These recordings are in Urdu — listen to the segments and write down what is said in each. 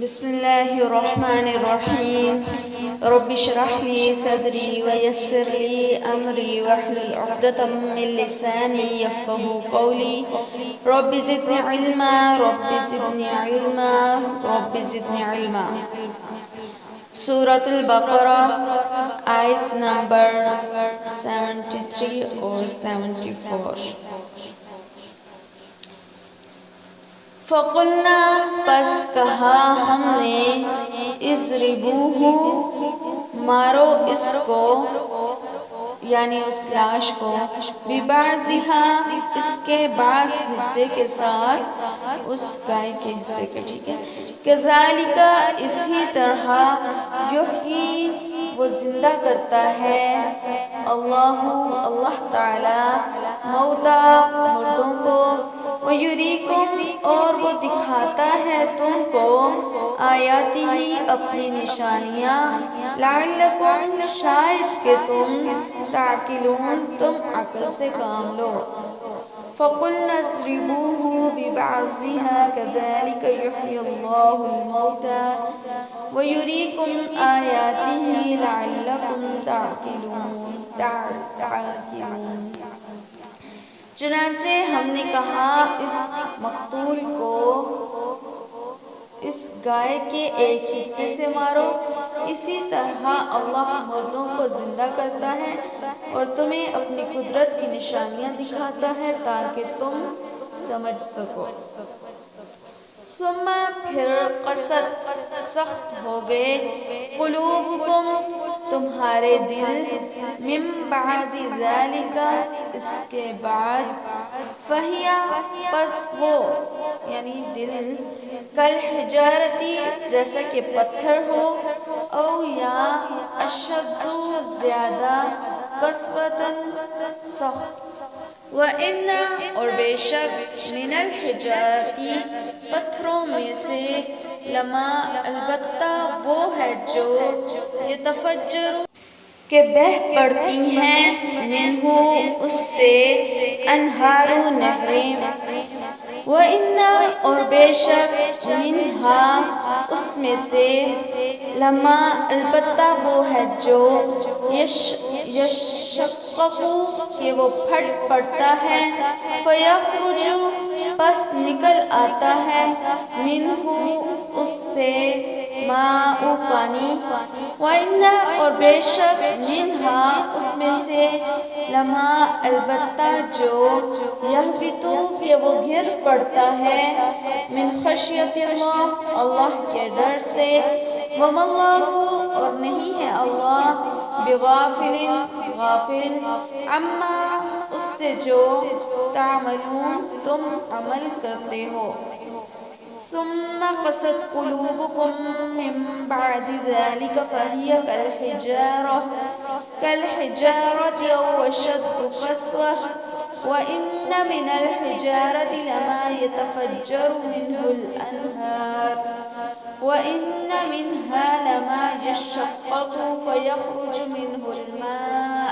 بسم اللہ الرحمن الرحیم رب اشرح لی صدری ویسر لی امری واحلل عقدۃ من لسانی یفقہوا قولی رب زدنی علما رب زدنی علما رب زدنی علما۔ سورۃ البقرہ آیت نمبر 73 اور 74۔ فَقُلْنَا پس کہا ہم نے اضربوہ مارو اس کو یعنی اس لاش کو بِبَعْضِهَا اس کے بعض حصے کے ساتھ اس گائے کے حصے کے ٹھیک ہے كَذَلِكَ اسی طرح یحیی وہ زندہ کرتا ہے اللہ تعالی موتا مردوں کو وَيُرِيكُمْ اور وہ دکھاتا ہے تم کو آیاتہ اپنی نشانیاں لعلکم شاید کہ تم تعقلون تم عقل سے کام لو۔ فَقُلْنَا اضْرِبُوهُ بِبَعْضِهَا كَذَلِكَ يُحْيِي اللَّهُ الْمَوْتَى وَيُرِيكُمْ آيَاتِهِ لَعَلَّكُمْ تعقلون۔ چنانچہ ہم نے کہا اس مقتول کو اس گائے کے ایک حصے سے مارو، اسی طرح اللہ مردوں کو زندہ کرتا ہے اور تمہیں اپنی قدرت کی نشانیاں دکھاتا ہے تاکہ تم سمجھ سکو۔ ثم پھر قست سخت ہو گئے قلوبکم تمہارے دل من بعد ذالک اس کے بعد فہیا پس وہ یعنی دل کالحجارتی جیسا کہ پتھر ہو او یا اشد زیادہ قسوتاً سخت وَإِنَّ اور بے شک من الحجارتی پتھروں میں سے لما البتہ وہ ہے جو یتفجر کہ بہہ پڑتی ہیں منہ اس سے انہار نہریں وَإِنَّ اور بے شک منہا اس میں سے لما البتہ وہ ہے جو یشقق کہ وہ پھٹ پڑتا ہے فیخرج پس نکل آتا ہے منہ اس سے ماء پانی وَإِنَّ اور بے شک منہا اس میں سے لما البتہ جو یہبطو کہ وہ گر پڑتا ہے من خشیت اللہ کے ڈر سے وما اللہ اور نہیں ہے اللہ بغافل غافل عما اس سے جو تعملون تم عمل کرتے ہو۔ ثم قست قلوبكم من بعد ذلك فهي كالحجارة أو أشد قسوة وإن من الحجارة لما يتفجر منه الأنهار وإن منها لما يشقق فيخرج منه الماء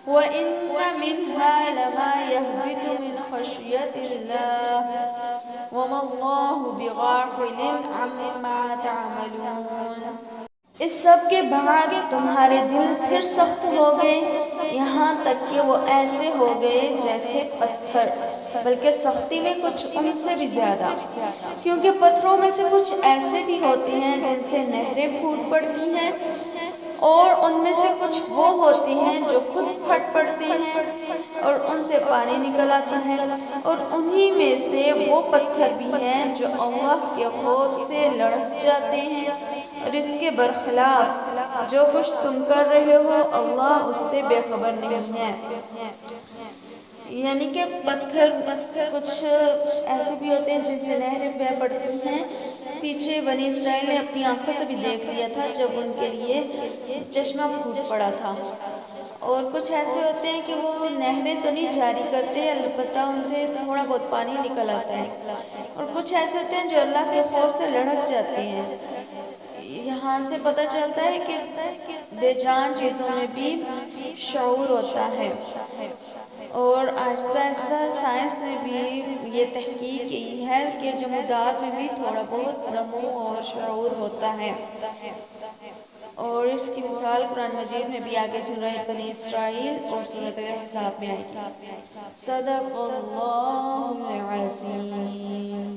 وَإِنَّ مِنْهَا لَمَا يَهْبِطُ مِنْ خَشْيَةِ اللَّهِ وَمَا اللَّهُ بِغَافِلٍ عَمَّا تَعْمَلُونَ۔ اس سب کے بعد تمہارے دل پھر سخت ہو گئے یہاں تک کہ وہ ایسے ہو گئے جیسے پتھر بلکہ سختی میں کچھ ان سے بھی زیادہ کیونکہ پتھروں میں سے کچھ ایسے بھی ہوتے ہیں جن سے نہریں پھوٹ پڑتی ہیں اور ان میں سے کچھ وہ ہوتی ہیں جو خود پھٹ پڑتے ہیں اور ان سے پانی نکل آتا ہے اور انہی میں سے وہ پتھر بھی ہیں جو اللہ کے خوف سے لڑک جاتے ہیں اور اس کے برخلاف جو کچھ تم کر رہے ہو اللہ اس سے بے خبر نہیں ہے۔ یعنی کہ پتھر کچھ ایسے بھی ہوتے ہیں جن سے نہریں بہہ پڑتی ہیں۔ پیچھے بنی اسرائیل نے اپنی آنکھوں سے بھی دیکھ لیا تھا جب ان کے لیے چشمہ پھوٹ پڑا تھا، اور کچھ ایسے ہوتے ہیں کہ وہ نہریں تو نہیں جاری کرتے البتہ ان سے تھوڑا بہت پانی نکل آتا ہے، اور کچھ ایسے ہوتے ہیں جو اللہ کے خوف سے لڑک جاتے ہیں۔ یہاں سے پتہ چلتا ہے کہ بے جان چیزوں میں بھی شعور ہوتا ہے۔ اور آہستہ آہستہ سائنس نے بھی یہ تحقیق کی ہے کہ جمادات میں بھی تھوڑا بہت نمو اور شعور ہوتا ہے، اور اس کی مثال قرآن مجید میں بھی آگے سورہ بنی اسرائیل اور سورۃ الاحزاب میں آئی گی۔ صدق اللہ العظیم۔